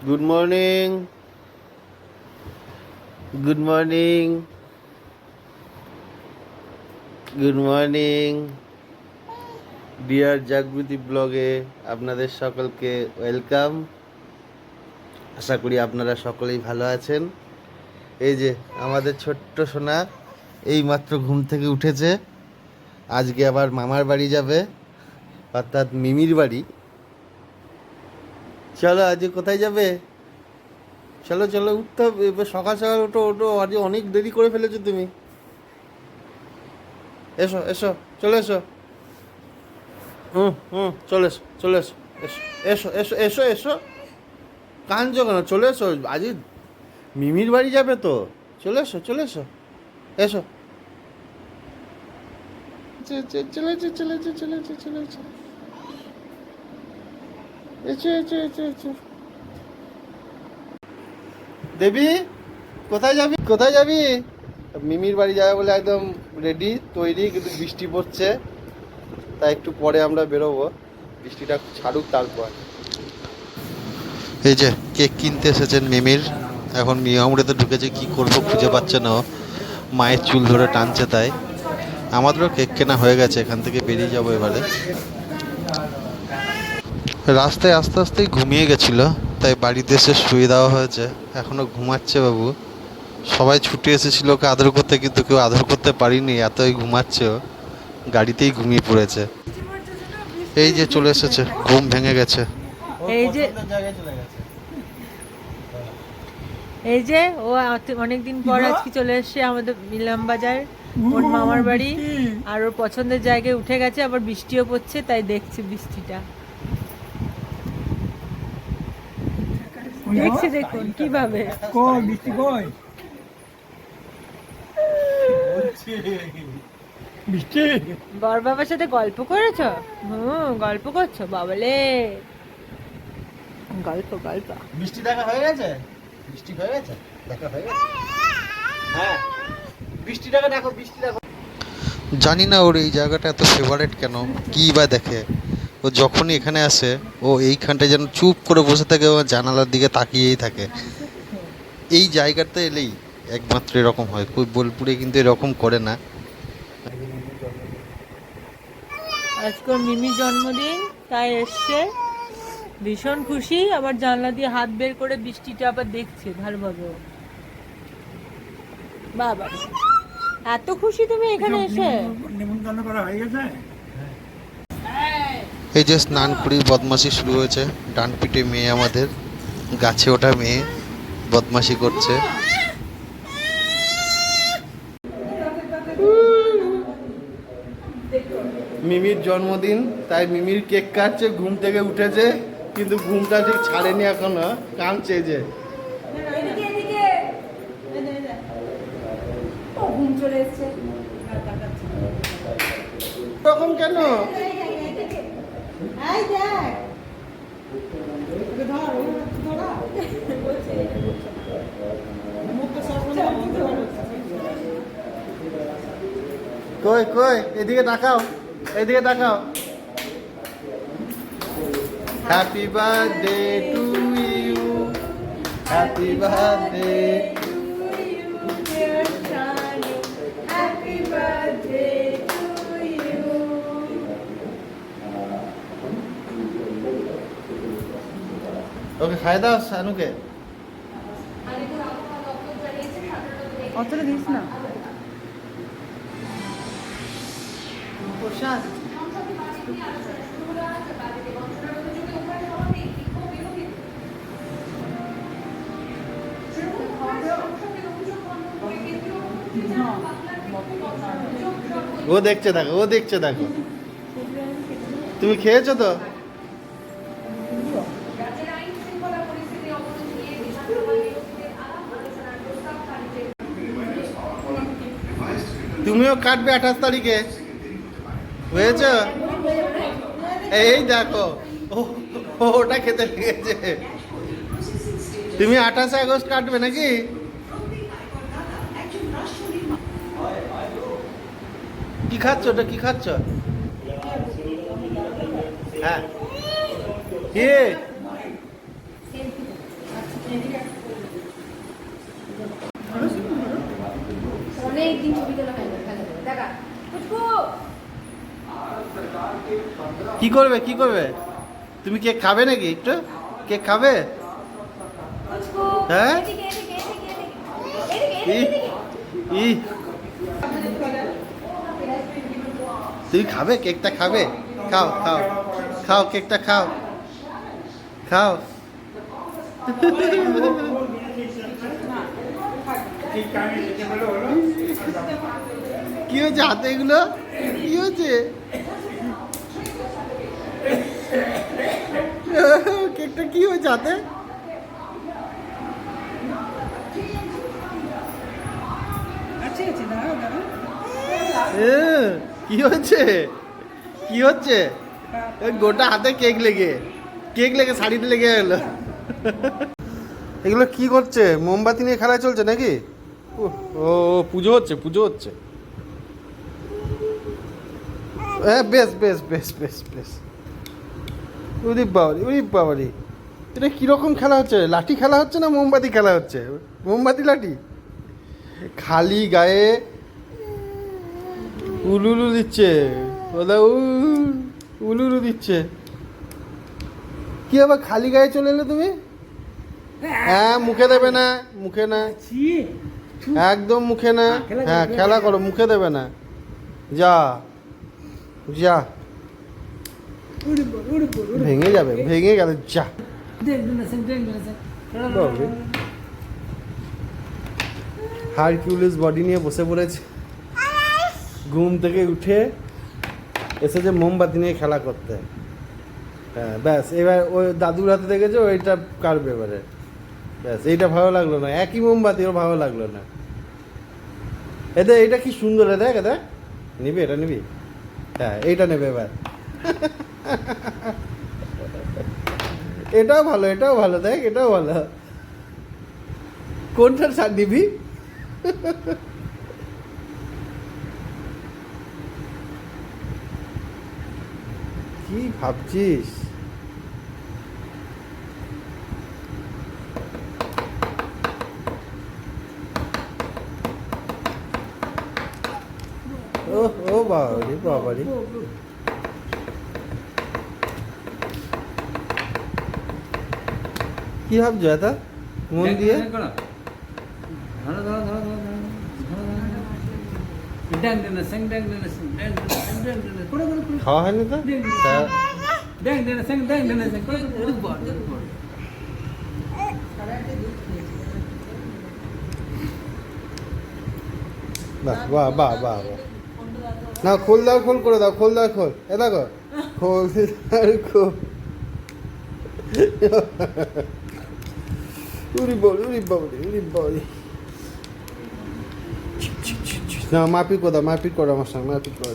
Good morning, good morning, good morning dear Jagriti ব্লগে আপনাদের সকলকে ওয়েলকাম। আশা করি আপনারা সকলেই ভালো আছেন। এই যে আমাদের ছোট্ট সোনা এই মাত্র ঘুম থেকে উঠেছে। আজকে আবার মামার বাড়ি যাবে, অর্থাৎ মিমির বাড়ি। চলো আজকে কোথায় যাবে? চলো চলো, উঠতে হবে এবার, সকাল সকাল ওঠো ওঠো, আজকে অনেক দেরি করে ফেলেছো তুমি। এসো এসো, চলে এসো। চলে এসো চলে এসো, এসো এসো এসো এসো এসো। কাঁদছো কেন? চলে এসো, আজকে মিমির বাড়ি যাবে তো। চলে এসো চলে এসো, এসো। চলে এসো চলে এসো চলে এসো চলে এসো, এসো এসো এসো এসো। দেবী, কোথায় যাবি? কোথায় যাবি? মিমির বাড়ি যাবে বলে একদম রেডি তৈরি, কিন্তু বৃষ্টি পড়ছে, তাই একটু পরে আমরা বেরোবো, বৃষ্টিটা ছাড়ুক তারপর। এই যে কেক কিনতে এসেছেন মিমির। এখন মিয়ামুড়েতে ঢুকেছে, কি করবো খুঁজে পাচ্ছে না, মায়ের চুল ধরে টানছে। তাই আমাদেরও কেক কেনা হয়ে গেছে, এখান থেকে বেরিয়ে যাবো এবারে। রাস্তায় আস্তে আস্তেই ঘুমিয়ে গেছিল, তাই বাড়িতে এসে শুয়ে দেওয়া হয়েছে। এখনো ঘুমাচ্ছে বাবু। সবাই ছুটে এসেছিল ওকে আদর করতে, কিন্তু কেউ আদর করতে পারিনি, এতই ঘুমাচ্ছে ও। গাড়িতেই ঘুমিয়ে পড়েছে। এই যে চলে এসেছে, ঘুম ভেঙে গেছে। এই যে ও অনেকদিন পর আজকে চলে এসছে আমাদের মিলাম বাজার, ওর মামার বাড়ি। আর ওর পছন্দের জায়গায় উঠে গেছে, আবার বৃষ্টিও পড়ছে, তাই দেখছি বৃষ্টিটা। দেখছি, দেখুন কিভাবে বৃষ্টি কই বৃষ্টি। বর বাবার সাথে গল্প করেছো? গল্প করছো বাবালে, গল্প গল্প। বৃষ্টি দেখা হয়ে গেছে, বৃষ্টি হয়ে গেছে, দেখা হয়ে গেছে। হ্যাঁ, বৃষ্টিটাকে দেখো, বৃষ্টি দেখো। জানি না ওর এই জায়গাটা এত ফেভারেট কেন, কী বা দেখে। ও যখনই এখানে আসে, ও এইখানটায় যেন চুপ করে বসে থাকে, ও জানালার দিকে তাকিয়েই থাকে। এই জায়গাতে এলেই একমাত্র এরকম হয়, কই বোলপুরে কিন্তু এরকম করে না। আজকে ওর মিমির জন্মদিন, তাই এসছে, ভীষণ খুশি। আবার জানলা দিয়ে হাত বের করে বৃষ্টিটা আবার দেখছে ভালোভাবে। বাবা, এত খুশি তুমি এখানে এসে? নিমন্ত্রণ করা হয়ে গেছে। এই যে স্নান করি বদমাশি শুরু হয়েছে। ডান পিঠে মেয়ে আমাদের, গাছে ওঠা মেয়ে বদমাশি করছে। মিমির জন্মদিন, তাই মিমির কেক কাটছে, ঘুম থেকে উঠেছে, কিন্তু ঘুমটা ঠিক ছাড়েনি এখনো, কাঁদছে যে। তখন কেন? কই কই, এদিকে তাকাও, এদিকে তাকাও। Happy birthday to you, happy birthday. ওকে খাই দাও শানুকে। অতটা দিস না প্রসাদ। ও দেখছে দেখো, ও দেখছে দেখো। তুমি খেয়েছো তো? তুমিও কাটবে 28 তারিখে, হয়েছ? এই দেখো, ওটা খেতে লেগেছে। তুমি 28 আগস্ট কাটবে নাকি? কি খাচ্ছ? ওটা কি খাচ্ছ? হ্যাঁ, কি কি করবে কি করবে? তুমি কেক খাবে নাকি একটু? কেক খাবে? হ্যাঁ? ই ই তুমি খাবে কেকটা খাবে? খাও খাও খাও কেকটা খাও খাও। কি হয়েছে হাতে এগুলো? কি হয়েছে? কেকটা কি হয়েছে হাতে? কি হচ্ছে? কি হচ্ছে? গোটা হাতে কেক লেগে শাড়িতে লেগে গেল। এগুলো কি করছে? মোমবাতি নিয়ে খেলা চলছে নাকি? ও পুজো হচ্ছে। হ্যাঁ বেশ। উরি বাবারি এটা কিরকম খেলা হচ্ছে? লাঠি খেলা হচ্ছে না মোমবাতি খেলা হচ্ছে? মোমবাতি লাঠি খালি গায়ে উলুলু দিচ্ছে। ওলা উলুলু দিচ্ছে। কি আবার খালি গায়ে চলে এলে তুমি? হ্যাঁ মুখে দেবে না, মুখে না, একদম মুখে না। হ্যাঁ খেলা করো, মুখে দেবে না। যা ভেঙে যাবে, ভেঙে গেল। যা হারকিউলিস বডি নিয়ে বসে পড়েছে। ঘুম থেকে উঠে এসেছে মোমবাতি নিয়ে খেলা করতে। হ্যাঁ ব্যাস, এবার ওই দাদুর হাতে দেখেছে ওইটা কাটবে এবারে। ব্যাস এইটা ভালো লাগলো না, একই মোমবাতি ওর ভালো লাগলো না। এদের এইটা কি সুন্দর, দেখ নিবি, এটা নিবি? হ্যাঁ এইটা নেবে এবার। এটাও ভালো দেখ, এটাও ভালো। কোনটার ছাড় নিবি? কি ভাবছিস? ও বাবারি কি ভাবছো এটা মন দিয়ে? খাওয়া হয়নি তো? বাহ না, খোল করে দাও। এ দেখো খোল উরি বলি না, মারপিট করো আমার সঙ্গে, মারপিট করো।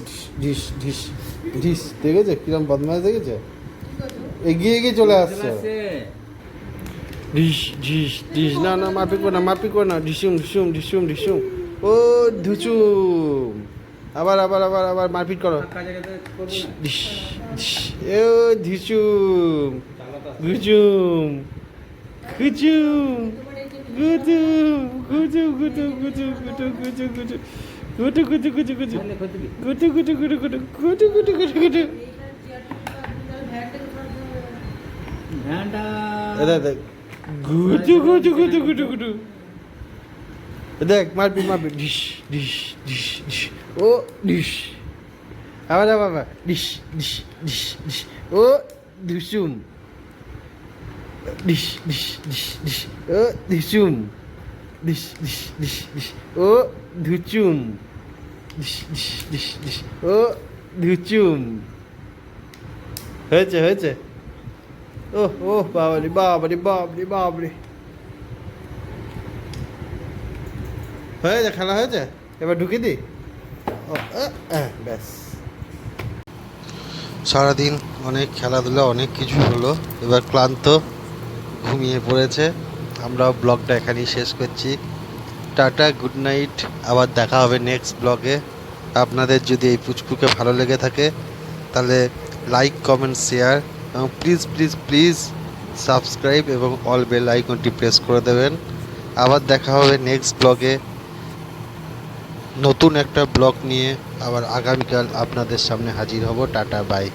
ঢিস দেখেছে কিরম বদমাশ, দেখেছে? এগিয়ে চলে আসছে। ঢিস না মারপিট করো না। ঢিসুম ও ধুচুম। আবার মারপিট করো। এ ধিচুম গুচুম দেখ মারপিট ঢিস ও ঢিস। আবার ঢিস ও ধুচুম ঢিস ও ধুচুম ও ধুচুম ও ধুচুম। হয়েছে ও বাবারি হয়েছে, খেলা হয়েছে। এবার ঢুকিয়ে দি। ব্যাস সারাদিন অনেক খেলাধুলা, অনেক কিছু হলো। এবার ক্লান্ত, ঘুমিয়ে পড়েছে। আমরাও ব্লগটা এখানেই শেষ করছি। Tata, good night. আবার দেখা হবে নেক্সট ব্লগে। আপনাদের যদি এই পুচকুকে ভালো লেগে থাকে তাহলে লাইক, কমেন্ট, শেয়ার এবং প্লিজ সাবস্ক্রাইব এবং অল বেল আইকনটি প্রেস করে দেবেন। আবার দেখা হবে নেক্সট ব্লগে, নতুন একটা ব্লগ নিয়ে। আবার আগামীকাল আপনাদের সামনে হাজির হব। Tata, by.